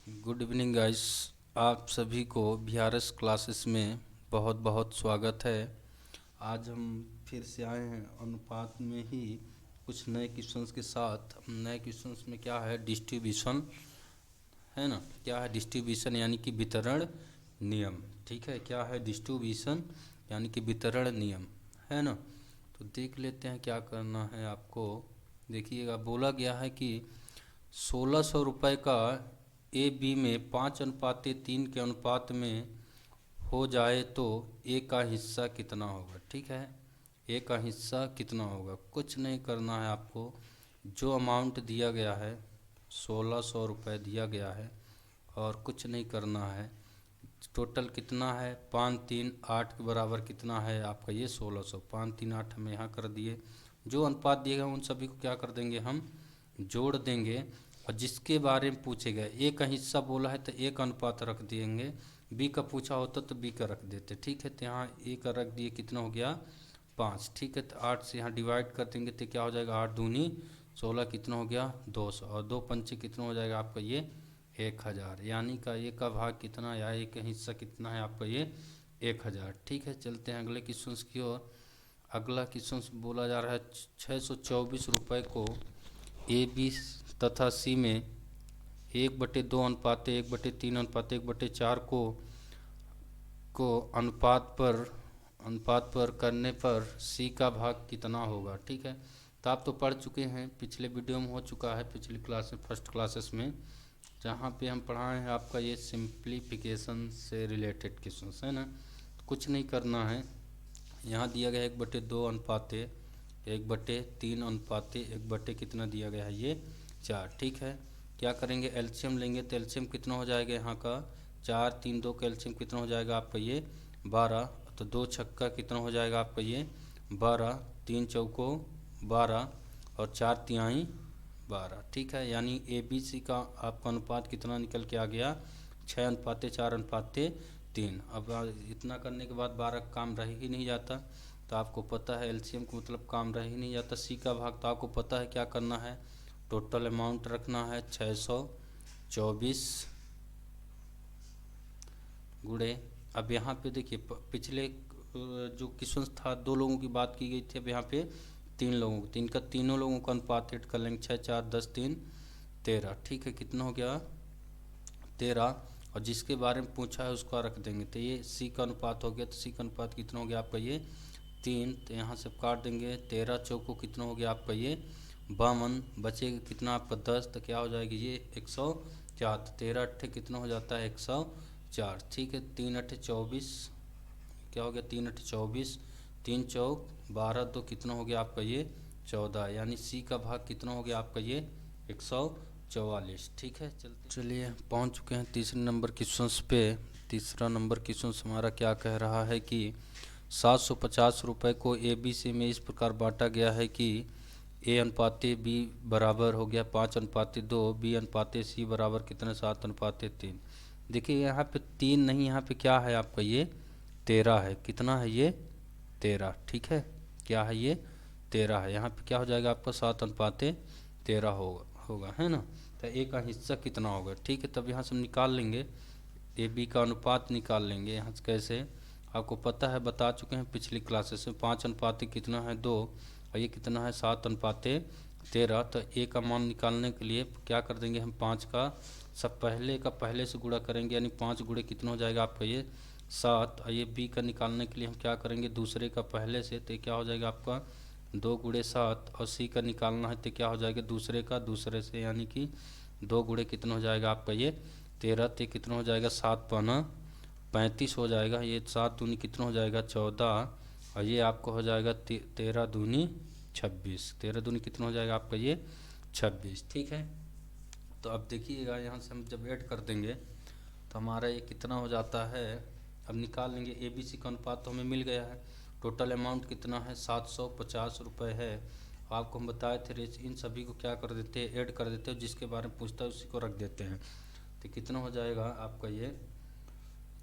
Good evening guys. आप सभी को VRS क्लासेस में बहुत बहुत स्वागत है। आज हम फिर से आए हैं अनुपात में ही कुछ नए क्वेश्चंस के साथ। नए क्वेश्चंस में क्या है, डिस्ट्रीब्यूशन है ना। क्या है डिस्ट्रीब्यूशन यानी कि वितरण नियम। ठीक है, क्या है डिस्ट्रीब्यूशन यानी कि वितरण नियम, है ना। तो देख लेते हैं क्या करना है आपको। देखिएगा, बोला गया है कि 1600 रुपये का AB में 5:3 के अनुपात में हो जाए तो ए का हिस्सा कितना होगा। ठीक है, ए का हिस्सा कितना होगा। कुछ नहीं करना है आपको, जो अमाउंट दिया गया है 1600 रुपये दिया गया है और कुछ नहीं करना है। टोटल कितना है, 5 3 8 के बराबर कितना है आपका ये 1600। 5 3 8 हम यहाँ कर दिए। जो अनुपात दिए गए उन सभी को क्या कर देंगे, हम जोड़ देंगे। और जिसके बारे में पूछे गए, ए का हिस्सा बोला है तो ए का अनुपात रख देंगे, बी का पूछा होता तो बी का रख देते। ठीक है, तो यहाँ ए का रख दिए, कितना हो गया 5। ठीक है, तो 8 से यहाँ डिवाइड कर देंगे तो क्या हो जाएगा, 8 दूनी 16, कितना हो गया 200। और 2 पंचे कितना हो जाएगा आपका ये 1000। यानी का ए का भाग कितना या ए का हिस्सा कितना है आपका ये 1000। ठीक है, चलते हैं अगले क्वेश्चन की ओर। अगला क्वेश्चन बोला जा रहा है 624 रुपये को AB तथा C में 1/2 अनुपात 1/3 अनुपात 1/4 को अनुपात पर करने पर C का भाग कितना होगा। ठीक है, तो आप तो पढ़ चुके हैं, पिछले वीडियो में हो चुका है, पिछली क्लास में फर्स्ट क्लासेस में, जहाँ पे हम पढ़ाए हैं आपका ये सिंप्लीफिकेशन से रिलेटेड क्वेश्चन है ना। तो कुछ नहीं करना है, यहाँ दिया गया 1/2 अनुपात 1/3 अनुपात 1 कितना दिया गया है ये 4। ठीक है, क्या करेंगे, एलसीएम लेंगे तो एलसीएम कितना हो जाएगा यहाँ का 4 3 2 का एलसीएम कितना हो जाएगा आपका ये 12। तो 2 छक्का कितना हो जाएगा आपका ये 12, 3 चौको 12 और 4 तिहाई 12। ठीक है, यानी ABC का आपका अनुपात कितना निकल के आ गया 6:4:3। अब इतना करने के बाद 12 का काम रह ही नहीं जाता, तो आपको पता है एलसीएम का मतलब काम रह ही नहीं जाता। C का भाग तो आपको पता है क्या करना है, टोटल अमाउंट रखना है 624 गुणे। अब यहाँ पे देखिए, पिछले जो क्वेश्चन था 2 लोगों की बात की गई थी, अब यहाँ पे 3 लोगों को, तीन का तीनों लोगों का अनुपात ऐड कर लेंगे, 6 4 10 3 13। ठीक है, कितना हो गया 13। और जिसके बारे में पूछा है उसका रख देंगे, तो ये C का अनुपात हो गया। तो C का अनुपात कितना हो गया आपका ये 3। तो यहाँ से काट देंगे, 13 चौको कितना हो गया आपका ये 52, बचेगा कितना आपका 10। तो क्या हो जाएगी ये 104। 13 अट्ठे कितना हो जाता है 104। ठीक है, 3 अट्ठे 24, क्या हो गया 3 अट्ठे 24, 3 चौक 12, तो कितना हो गया आपका ये 14। यानी C का भाग कितना हो गया आपका ये 144। ठीक है, चलिए पहुंच चुके हैं तीसरे नंबर क्वेश्चन पे। तीसरा नंबर क्वेश्चन हमारा क्या कह रहा है कि 750 रुपये को ABC में इस प्रकार बांटा गया है कि A/B बराबर हो गया 5:2, B/C बराबर कितने 7:3। देखिए यहाँ पे 3 नहीं, यहाँ पे क्या है आपका ये 13 है। कितना है ये 13। ठीक है, क्या है ये 13 है। यहाँ पे क्या हो जाएगा आपका 7:13 होगा है ना। तो ए का हिस्सा कितना होगा। ठीक है, तब यहाँ से हम निकाल लेंगे, AB का अनुपात निकाल लेंगे। यहाँ से कैसे, आपको पता है, बता चुके हैं पिछली क्लासेस में। 5 कितना है 2 और ये कितना है 7:13। तो ए का मान निकालने के लिए क्या कर देंगे हम, 5 का सब पहले का पहले से गुणा करेंगे, यानी 5 गुणे कितना हो जाएगा आपका ये 7। और ये बी का निकालने के लिए हम क्या करेंगे, दूसरे का पहले से, तो क्या हो जाएगा आपका 2 गुणे 7। और C का निकालना है तो क्या हो जाएगा दूसरे का दूसरे से, यानी कि 2 गुणे कितना हो जाएगा आपका ये 13। तो कितना हो जाएगा 7×5 35 हो जाएगा। ये 7 दूनी कितना हो जाएगा 14 और ये आपको हो जाएगा 13 दूनी 26। 13 दूनी कितना हो जाएगा आपका ये 26। ठीक है, तो अब देखिएगा यहाँ से हम जब ऐड कर देंगे तो हमारा ये कितना हो जाता है। अब निकाल लेंगे, ABC का अनुपात तो हमें मिल गया है। टोटल अमाउंट कितना है 750 रुपये है। आपको हम बताए थे इन सभी को क्या कर देते हैं, ऐड कर देते हैं, जिसके बारे में पूछता है उसी को रख देते हैं। तो कितना हो जाएगा आपका ये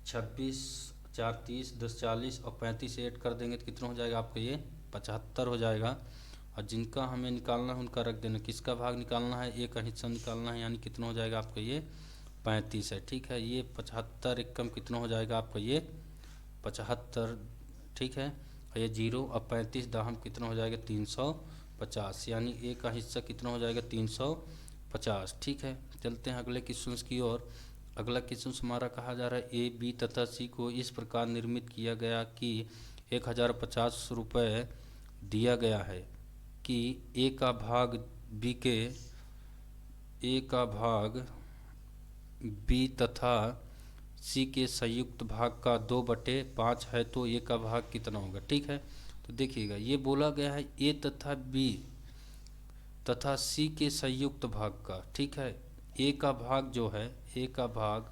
26 4 30 10 40 और 35 ऐड कर देंगे तो कितना हो जाएगा आपका ये 75 हो जाएगा। और जिनका हमें निकालना है उनका रख देना। किसका भाग निकालना है, ए का हिस्सा निकालना है, यानी कितना हो जाएगा आपका ये 35 है। ठीक है, ये 75 एकम कितना हो जाएगा आपका ये 75। ठीक है, और ये 0 और 35 दाहम कितना हो जाएगा 350, यानी ए का हिस्सा कितना हो जाएगा 350। ठीक है, चलते हैं अगले क्वेश्चन की ओर। अगला क्वेश्चन हमारा कहा जा रहा है ए बी तथा सी को इस प्रकार निर्मित किया गया कि 1050 रुपये दिया गया है कि ए का भाग बी तथा सी के संयुक्त भाग का 2/5 है, तो ए का भाग कितना होगा। ठीक है, तो देखिएगा ये बोला गया है ए तथा बी तथा सी के संयुक्त भाग का। ठीक है, ए का भाग जो है, ए का भाग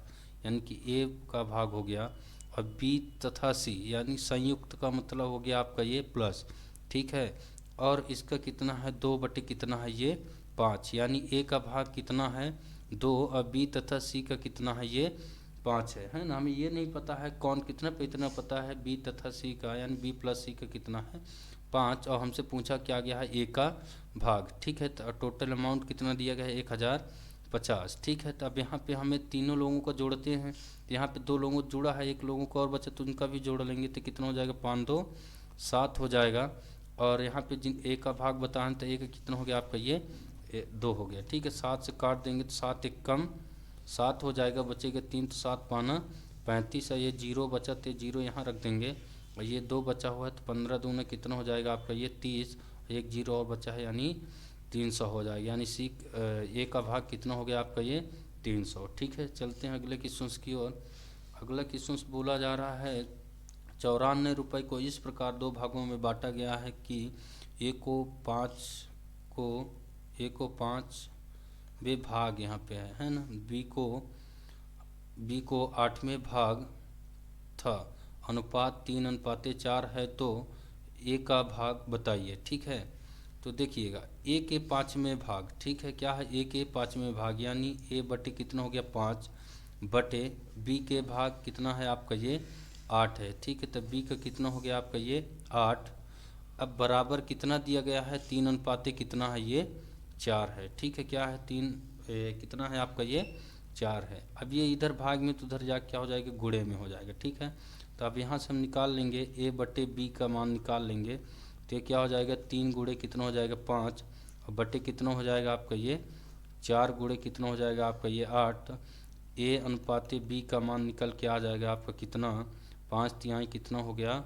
यानी कि ए का भाग हो गया, और बी तथा सी यानी संयुक्त का मतलब हो गया आपका ये प्लस। ठीक है, और इसका कितना है 2 कितना है ये 5, यानी ए का भाग कितना है 2 और बी तथा सी का कितना है ये 5 है ना। हमें ये नहीं पता है कौन कितना पे, इतना पता है बी तथा सी का, यानी बी प्लस सी का कितना है 5, और हमसे पूछा क्या गया है ए का भाग। ठीक है, तो टोटल अमाउंट कितना दिया गया है 1050। ठीक है, तो अब यहाँ पे हमें तीनों लोगों को जोड़ते हैं। यहाँ पे 2 लोगों को जुड़ा है, 1 लोगों को और बचा, तो उनका भी जोड़ लेंगे तो कितना हो जाएगा 5 2 7 हो जाएगा। और यहाँ पे जिन ए का भाग बताएं तो ए का कितना हो गया आपका ये 2 हो गया। ठीक है, 7 से काट देंगे तो 7 एक कम 7 हो जाएगा, बचेगा 3 तो 7 पाना 35 है। ये 0 बचा तो 0 यहाँ रख देंगे, और ये 2 बचा हुआ है तो 15 दूना कितना हो जाएगा आपका ये 30, एक 0 और बचा है यानी 300 हो जाएगा, यानी सी ए का भाग कितना हो गया आपका ये 300। ठीक है, चलते हैं अगले क्वेश्चन की ओर। अगला क्वेश्चन बोला जा रहा है 94 रुपये को इस प्रकार 2 भागों में बांटा गया है कि ए को 5 वे भाग यहाँ पे है ना, बी को 8वें भाग था, अनुपात 3:4 है, तो ए का भाग बताइए। ठीक है, तो देखिएगा ए के 5वें भाग। ठीक है, क्या है ए के 5वें भाग, यानी ए बटे कितना हो गया 5 बटे बी के भाग कितना है आपका ये 8 है। ठीक है, तो बी का कितना हो गया आपका ये 8। अब बराबर कितना दिया गया है 3:4 कितना है ये 4 है। ठीक है, क्या है कितना है आपका ये 4 है। अब ये इधर भाग में तो उधर जाके क्या हो जाएगा गुणे में हो जाएगा। ठीक है, तो अब यहाँ से हम निकाल लेंगे ए बटे बी का मान निकाल लेंगे, तो ये क्या हो जाएगा 3 गुणे कितना हो जाएगा 5, और बटे कितना हो जाएगा आपका ये 4 गुणे कितना हो जाएगा आपका ये 8। ए अनुपाते बी का मान निकल के आ जाएगा आपका कितना 5 तिहाई कितना हो गया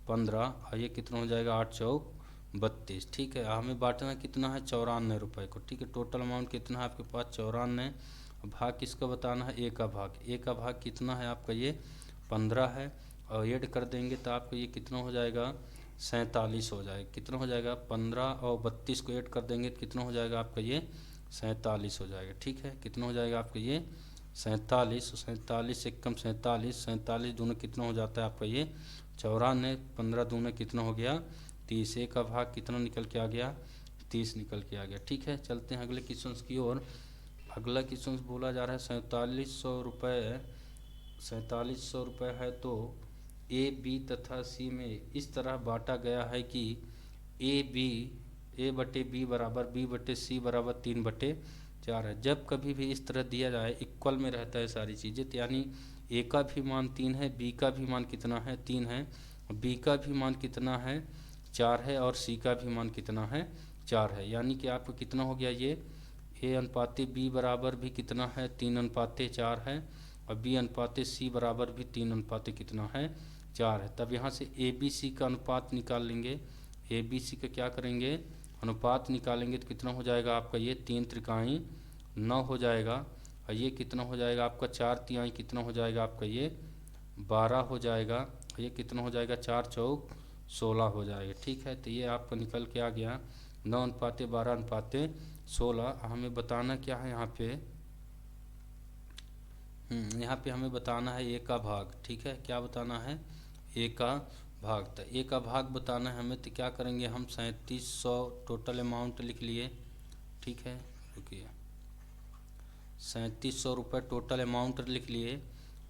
15, और ये कितना हो जाएगा 8 चौक 32। ठीक है, हमें बांटना कितना है 94 रुपये को। ठीक है, टोटल अमाउंट कितना है आपके पास 94। भाग किसका बताना है ए का भाग, ए का भाग कितना है आपका ये 15 है, और ऐड कर देंगे तो आपको ये कितना हो जाएगा 47 हो जाएगा। कितना हो जाएगा 15 और 32 को ऐड कर देंगे तो कितना हो जाएगा आपका ये 47 हो जाएगा। ठीक है, कितना हो जाएगा आपका ये 47, 47 एक कम 47 दूना कितना हो जाता है आपका ये 94, 15 दूना कितना हो गया 30, ए का भाग कितना निकल के आ गया 30 निकल के आ गया। ठीक है, चलते हैं अगले क्वेश्चन की ओर। अगला क्वेश्चन बोला जा रहा है 4700 रुपये है, तो ए बी तथा सी में इस तरह बांटा गया है कि ए बटे बी बराबर बी बटे सी बराबर 3/4 है। जब कभी भी इस तरह दिया जाए इक्वल में रहता है सारी चीज़ें, तो यानी ए का भी मान 3 है, बी का भी मान कितना है 3 है, बी का भी मान कितना है 4 है, और सी का भी मान कितना है 4 है, यानी कि आपको कितना हो गया ये ए अनुपाते बी बराबर भी कितना है 3:4 है, और बी अनुपाते सी बराबर भी 3 कितना है 4 है। तब यहाँ से ए बी सी का अनुपात निकाल लेंगे, ए बी सी का क्या करेंगे अनुपात निकालेंगे तो कितना हो जाएगा आपका ये 3 त्रिकाई 9 हो जाएगा, और ये कितना हो जाएगा आपका 4 तिहाई कितना हो जाएगा आपका ये 12 हो जाएगा, और ये कितना हो जाएगा 4 चौक 16 हो जाएगा। ठीक है, तो ये आपका निकल के आ गया 9:12:16। हमें बताना क्या है यहाँ पे हमें बताना है ए का भाग। ठीक है, क्या बताना है ए का भाग, तो ए का भाग बताना है हमें, तो क्या करेंगे हम 3700 टोटल अमाउंट लिख लिए। ठीक है, रुकिए 3700 रुपये टोटल अमाउंट लिख लिए,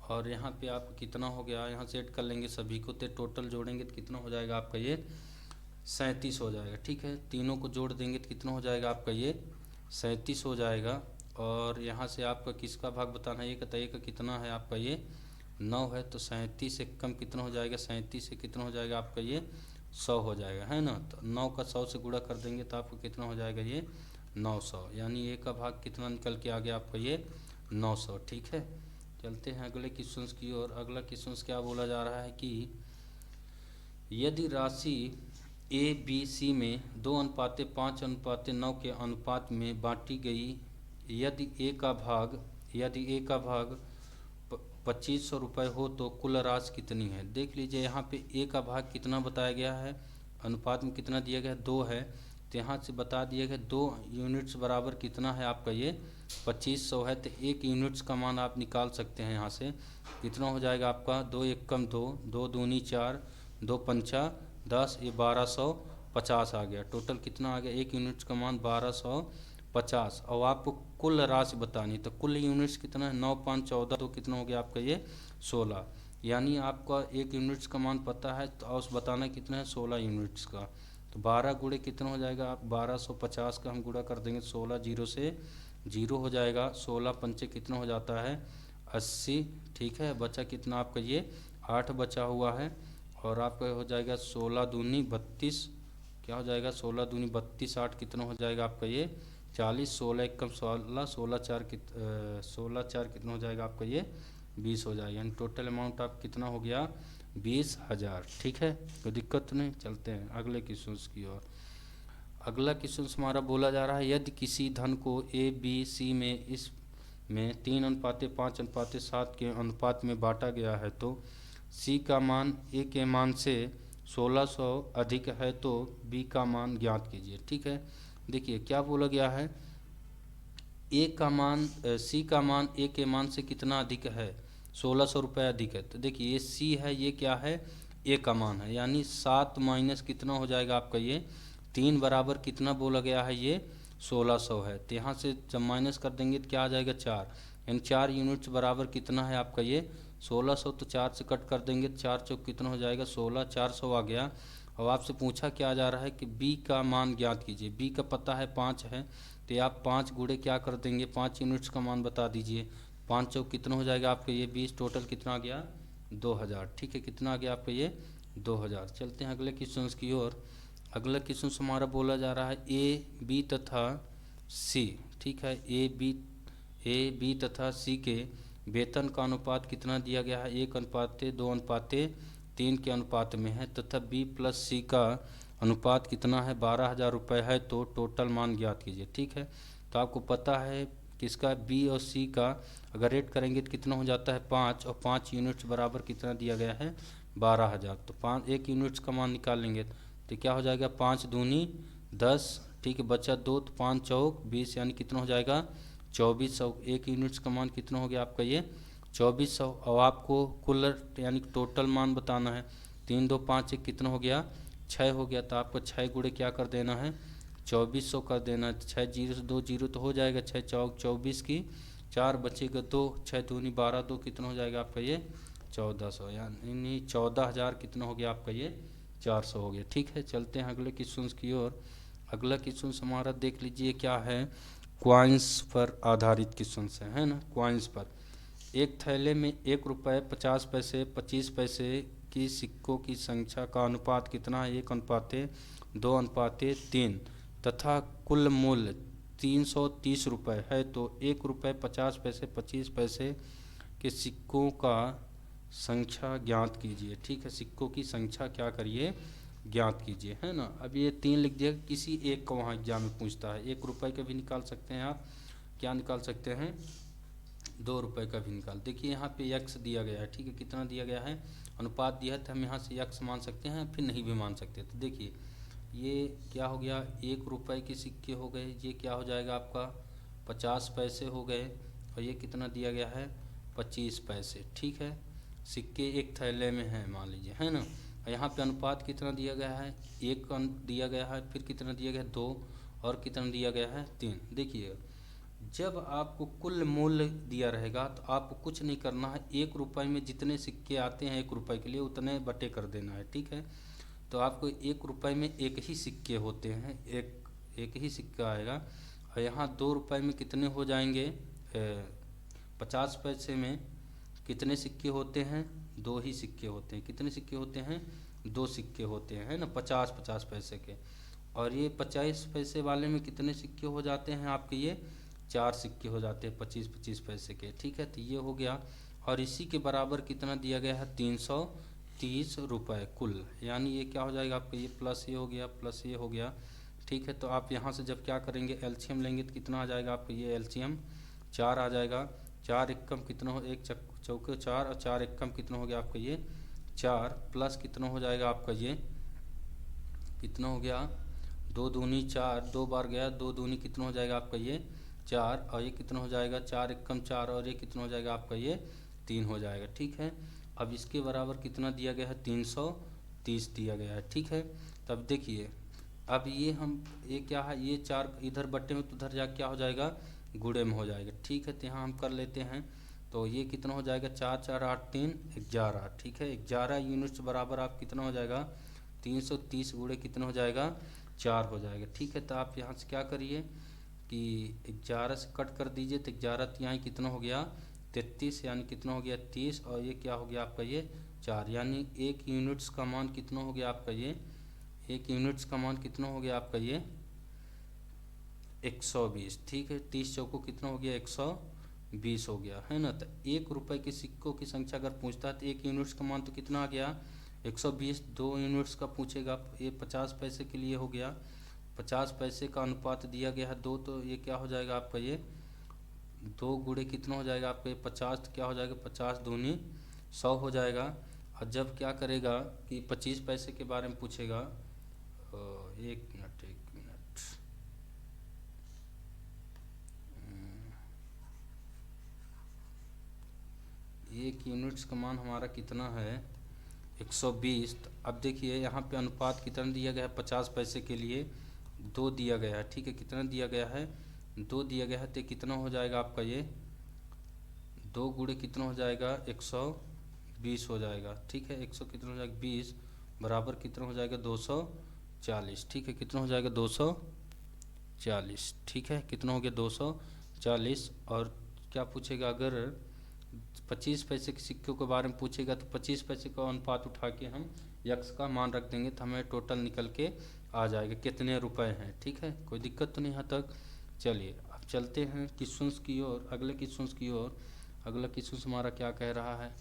और यहाँ पे आप कितना हो गया यहाँ से ऐड कर लेंगे सभी को, तो टोटल जोड़ेंगे तो कितना हो जाएगा आपका ये 37 हो जाएगा। ठीक है, तीनों को जोड़ देंगे तो कितना हो जाएगा आपका ये 37 हो जाएगा, और यहाँ से आपका किसका भाग बताना है, एक का, एक का कितना है आपका ये 9 है, तो 37 से कम कितना हो जाएगा, 37 से कितना हो जाएगा आपका ये 100 हो जाएगा, है ना। तो 9 का 100 से गुणा कर देंगे तो आपको कितना हो जाएगा ये 900, यानी ए का भाग कितना निकल के आ गया आपका ये 900। ठीक है, चलते हैं अगले क्वेश्चन की ओर। अगला क्वेश्चन क्या बोला जा रहा है कि यदि राशि ए बी सी में 2:5:9 के अनुपात में बांटी गई, यदि ए का भाग 2500 रुपये हो तो कुल राशि कितनी है। देख लीजिए यहाँ पे ए का भाग कितना बताया गया है, अनुपात में कितना दिया गया है 2 है, तो यहाँ से बता दिया गया 2 यूनिट्स बराबर कितना है आपका ये 2500 है, तो 1 यूनिट्स का मान आप निकाल सकते हैं। यहाँ से कितना हो जाएगा आपका 2 एकम 2, 2 दूनी 4, 2 पंचा 10, ये 1250 आ गया। टोटल कितना आ गया, 1 यूनिट्स का मान 1250। और आपको कुल राशि बतानी, तो कुल यूनिट्स कितना है 9 5 14, तो कितना हो गया आपका ये 16, यानी आपका 1 यूनिट्स का मान पता है तो और बताना कितना है 16 यूनिट्स का। तो 12 गुणे कितना हो जाएगा, आप 1250 का हम गुणा कर देंगे 16, 0 से 0 हो जाएगा, 16 पंचे कितना हो जाता है 80। ठीक है, बचा कितना आपका ये 8 बचा हुआ है, और आपका हो जाएगा 16 दूनी 32, क्या हो जाएगा 16 दूनी 32, 8 कितना हो जाएगा आपका ये 40, 16 एकम 16, 16 4 कितना हो जाएगा आपका ये 20 हो जाएगा, यानी टोटल अमाउंट आप कितना हो गया 20,000। ठीक है, कोई दिक्कत नहीं। चलते हैं अगले क्वेश्चन की ओर। अगला क्वेश्चन हमारा बोला जा रहा है यदि किसी धन को ए बी सी में इस में 3:5:7 के अनुपात में बांटा गया है, तो सी का मान ए के मान से 1600 अधिक है तो बी का मान ज्ञात कीजिए। ठीक है, देखिए क्या बोला गया है, ए का मान सी का मान ए के मान से कितना अधिक है 1600 रुपये अधिक है। तो देखिए ये सी है, ये क्या है ए का मान है, यानी 7 माइनस कितना हो जाएगा आपका ये 3 बराबर कितना बोला गया है ये 1600 है। तो यहाँ से जब माइनस कर देंगे तो क्या आ जाएगा 4, यानी 4 यूनिट्स बराबर कितना है आपका ये 1600, तो 4 से कट कर देंगे तो 4 चौक कितना हो जाएगा 16, 400 आ गया। और आपसे पूछा क्या जा रहा है कि बी का मान ज्ञात कीजिए, बी का पता है 5 है, तो आप 5 गुणे क्या कर देंगे 5 यूनिट्स का मान बता दीजिए, 5 चौक कितना हो जाएगा आपका ये 20, टोटल कितना आ गया 2000। ठीक है, कितना आ गया आपका ये 2000। चलते हैं अगले क्वेश्चन की ओर। अगला क्वेश्चन हमारा बोला जा रहा है ए बी तथा सी। ठीक है, ए बी तथा सी के वेतन का अनुपात कितना दिया गया है 1:2:3 के अनुपात में है, तथा बी प्लस सी का अनुपात कितना है 12,000 रुपये है, तो टोटल मान ज्ञात कीजिए। ठीक है, तो आपको पता है किसका बी और सी का अगर रेट करेंगे तो कितना हो जाता है 5, और 5 यूनिट्स बराबर कितना दिया गया है 12,000, तो 1 यूनिट्स का मान निकाल लेंगे तो क्या हो जाएगा 5 दूनी 10। ठीक है, बचा 2, तो 5 चौक 20, यानी कितना हो जाएगा 2400। 1 यूनिट्स का मान कितना हो गया आपका ये 2400। और आपको कुल यानी टोटल मान बताना है, 3 2 5 1 कितना हो गया 6 हो गया, तो आपको 6 गुणे क्या कर देना है 2400 कर देना है। 6 0 से 2 0 तो हो जाएगा, 6 चौक 24 की 4 बचेगा 2, 6 दूनी 12, 2 कितना हो जाएगा आपका ये 1400, यानी 14,000 कितना हो गया आपका ये 400 हो गया। ठीक है, चलते हैं अगले क्वेश्चन की ओर। अगला क्वेश्चन हमारा देख लीजिए क्या है, क्वाइंस पर आधारित क्वेश्चन है ना। क्वाइंस पर एक थैले में 1 रुपये 50 पैसे 25 पैसे की सिक्कों की संख्या का अनुपात कितना है 1:2:3 तथा कुल मूल्य 330 रुपये है, तो 1 रुपये 50 पैसे 25 पैसे के सिक्कों का संख्या ज्ञात कीजिए। ठीक है, सिक्कों की संख्या क्या करिए ज्ञात कीजिए, है ना। अब ये 3 लिख दिया, किसी एक को वहाँ एग्जाम में पूछता है। 1 रुपये का भी निकाल सकते हैं आप, क्या निकाल सकते हैं 2 रुपये का भी निकाल। देखिए यहाँ पे यक्स दिया गया है, ठीक है, कितना दिया गया है अनुपात दिया है, तो हम यहाँ से यक्स मान सकते हैं फिर नहीं भी मान सकते। तो देखिए ये क्या हो गया 1 रुपये के सिक्के हो गए, ये क्या हो जाएगा आपका 50 पैसे हो गए, और ये कितना दिया गया है 25 पैसे। ठीक है, सिक्के एक थैले में हैं मान लीजिए, है ना। यहाँ पे अनुपात कितना दिया गया है 1 दिया गया है, फिर कितना दिया गया है 2, और कितना दिया गया है 3। देखिए जब आपको कुल मूल्य दिया रहेगा तो आपको कुछ नहीं करना है, 1 रुपये में जितने सिक्के आते हैं 1 रुपये के लिए उतने बटे कर देना है। ठीक है, तो आपको 1 रुपये में एक ही सिक्के होते हैं, एक ही सिक्का आएगा। और यहाँ 2 रुपये में कितने हो जाएंगे, 50 पैसे में कितने सिक्के होते हैं, 2 ही सिक्के होते हैं। कितने सिक्के होते हैं, 2 सिक्के होते हैं, है ना, 50-50 पैसे के। और ये 50 पैसे वाले में कितने सिक्के हो जाते हैं आपके, ये 4 सिक्के हो जाते हैं 25-25 पैसे के, ठीक है। तो ये हो गया। और इसी के बराबर कितना दिया गया है, 330 रुपये कुल, यानी ये क्या हो जाएगा आपका, ये प्लस ये हो गया, प्लस ये हो गया, ठीक है। तो आप यहाँ से जब क्या करेंगे, एलसीएम लेंगे तो कितना आ जाएगा आपका, ये एलसीएम 4 आ जाएगा। 4 एकम कितना हो, 1 चौके 4 और 4 एकम कितना हो गया आपका, ये 4 प्लस कितना हो जाएगा आपका, ये कितना हो गया, 2 दूनी 4, 2 बार गया, 2 दूनी कितना हो जाएगा आपका, ये 4, और ये कितना हो जाएगा, 4 एकम 4, और ये कितना हो जाएगा आपका, ये 3 हो जाएगा, ठीक है। अब इसके बराबर कितना दिया गया है, 330 दिया गया है, ठीक है। तब देखिए अब ये क्या है, ये 4 इधर बट्टे में तो उधर जा क्या हो जाएगा, गुणे में हो जाएगा, ठीक है। तो यहाँ हम कर लेते हैं, तो ये कितना हो जाएगा, 4 4 8 3 11, ठीक है। 11 यूनिट्स बराबर आप कितना हो जाएगा, 330 गुणे कितना हो जाएगा, 4 हो जाएगा, ठीक है। तो आप यहाँ से क्या करिए कि 11 से कट कर दीजिए, तो 11 यहाँ कितना हो गया, 33, यानी कितना हो गया 30, और ये क्या हो गया आपका, ये 4, यानी 1 यूनिट्स का मान कितना हो गया आपका, ये 1 यूनिट्स का मान कितना हो गया आपका, ये 120, ठीक है। 30 चौको कितना हो गया, 120 हो गया, है ना। तो 1 रुपये के सिक्कों की संख्या अगर पूछता है तो 1 यूनिट्स का मान तो कितना आ गया, 120। 2 यूनिट्स का पूछेगा, ये 50 पैसे के लिए हो गया, 50 पैसे का अनुपात दिया गया है 2, तो ये क्या हो जाएगा आपका, ये 2 गुणे कितना हो जाएगा आपका, ये 50, तो क्या हो जाएगा, 50 दूनी 100 हो जाएगा। और जब क्या करेगा कि 25 पैसे के बारे में पूछेगा, 1 मिनट 1 यूनिट्स का मान हमारा कितना है, 120। तो अब देखिए यहाँ पे अनुपात कितना दिया गया है, 50 पैसे के लिए 2 दिया गया है, ठीक है। कितना दिया गया है, 2 दिया गया है, तो कितना हो जाएगा आपका, ये 2 गुणे कितना हो जाएगा, 120 हो जाएगा, ठीक है। 100 कितना हो जाएगा, 20 बराबर कितना हो जाएगा, 240, ठीक है। कितना हो जाएगा, 240, ठीक है। कितना हो गया, 240। और क्या पूछेगा, अगर 25 पैसे के सिक्कों के बारे में पूछेगा तो 25 पैसे का अनुपात उठा के हम यक्स का मान रख देंगे, तो हमें टोटल निकल के आ जाएगा कितने रुपए हैं, ठीक है। कोई दिक्कत तो नहीं यहाँ तक। चलिए अब चलते हैं क्वेश्चंस की ओर, अगले क्वेश्चंस की ओर। अगला क्वेश्चन हमारा क्या कह रहा है,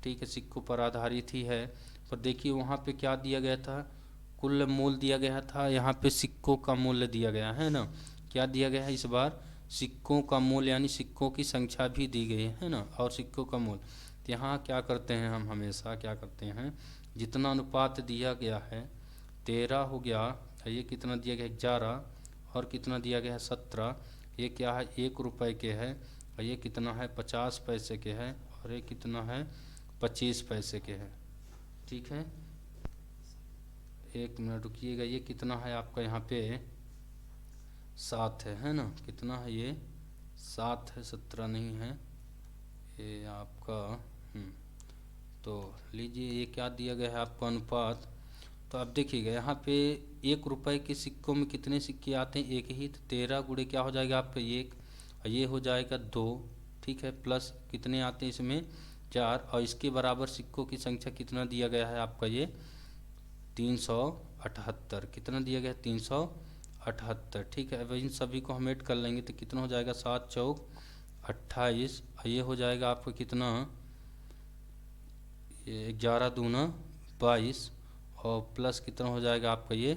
ठीक है, सिक्कों पर आधारित ही है। पर देखिए वहाँ पे क्या दिया गया था, कुल मूल्य दिया गया था, यहाँ पे सिक्कों का मूल्य दिया गया है ना। क्या दिया गया है इस बार, सिक्कों का मूल्य, यानी सिक्कों की संख्या भी दी गई है ना, और सिक्कों का मूल्य। तो यहाँ क्या करते हैं हम, हमेशा क्या करते हैं, जितना अनुपात दिया गया है 13 हो गया, ये कितना दिया गया 11, और कितना दिया गया है 17, ये क्या है 1 रुपये के है, और ये कितना है 50 पैसे के है, और ये कितना है 25 पैसे के है, ठीक है। 1 मिनट रुकिएगा, ये कितना है आपका यहाँ पे 7 है ना, कितना है ये 7 है, 17 नहीं है ये आपका। तो लीजिए ये क्या दिया गया है आपको अनुपात। तो अब देखिएगा यहाँ पे 1 रुपये के सिक्कों में कितने सिक्के आते हैं, 1 ही, तो 13 गुणे क्या हो जाएगा आपका 1, और ये हो जाएगा 2, ठीक है। प्लस कितने आते हैं इसमें 4, और इसके बराबर सिक्कों की संख्या कितना दिया गया है आपका, ये 378, कितना दिया गया है 378, ठीक है। अब इन सभी को हम ऐड कर लेंगे तो कितना हो जाएगा 7 चौक 28, ये हो जाएगा आपको कितना, 11 दूना 22, और प्लस कितना हो जाएगा आपका ये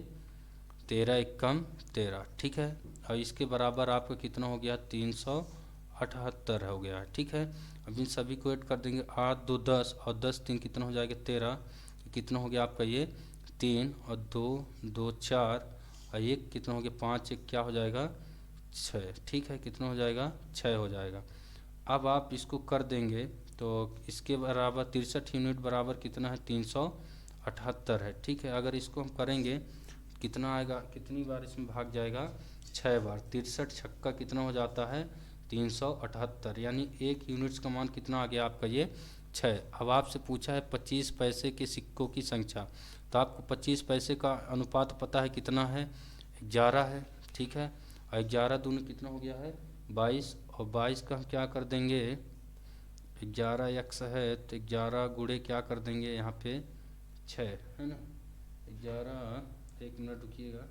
13 एकम 13, ठीक है। और इसके बराबर आपका कितना हो गया 378 हो गया, ठीक है। अब इन सभी को ऐड कर देंगे, 8 2 10, और 10 3 कितना हो जाएगा 13, कितना हो गया आपका ये 3, और 2 2 4, और 1 कितना हो गया 5 1 क्या हो जाएगा 6, ठीक है। कितना हो जाएगा 6 हो जाएगा। अब आप इसको कर देंगे तो इसके बराबर 63 यूनिट बराबर कितना है 378 है, ठीक है। अगर इसको हम करेंगे कितना आएगा, कितनी बार इसमें भाग जाएगा 6 बार, 63 छक्का कितना हो जाता है 378, यानी 1 यूनिट्स का मान कितना आ गया आपका ये 6। अब आपसे पूछा है 25 पैसे के सिक्कों की संख्या, तो आपको 25 पैसे का अनुपात पता है कितना है 11 है, ठीक है। और 11 दूनी कितना हो गया है 22, और 22 का हम क्या कर देंगे 11x है तो 11 गुणे क्या कर देंगे यहाँ पे 6 है ना। 11, एक मिनट रुकिएगा।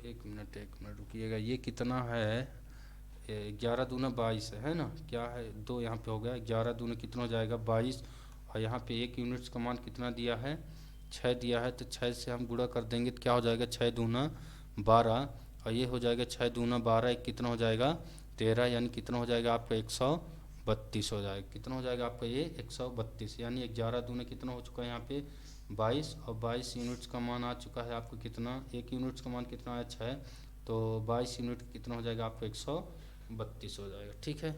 एक मिनट रुकिएगा, ये कितना है 11 दूना 22 है ना, क्या है 2 यहाँ पे हो गया, 11 दूना कितना हो जाएगा 22, और यहाँ पे 1 यूनिट्स का मान कितना दिया है 6 दिया है, तो 6 से हम गुणा कर देंगे तो क्या हो जाएगा 6 दूना 12, और ये हो जाएगा 6 दूना 12, एक कितना हो जाएगा 13, यानी कितना हो जाएगा आपका 132 हो जाएगा। कितना हो जाएगा आपका ये 132, यानी 11 दूना कितना हो चुका है यहाँ पे 22, और 22 यूनिट्स का मान आ चुका है आपको कितना, 1 यूनिट्स का मान कितना आया 6, तो 22 यूनिट कितना हो जाएगा आपको 132 हो जाएगा। ठीक है।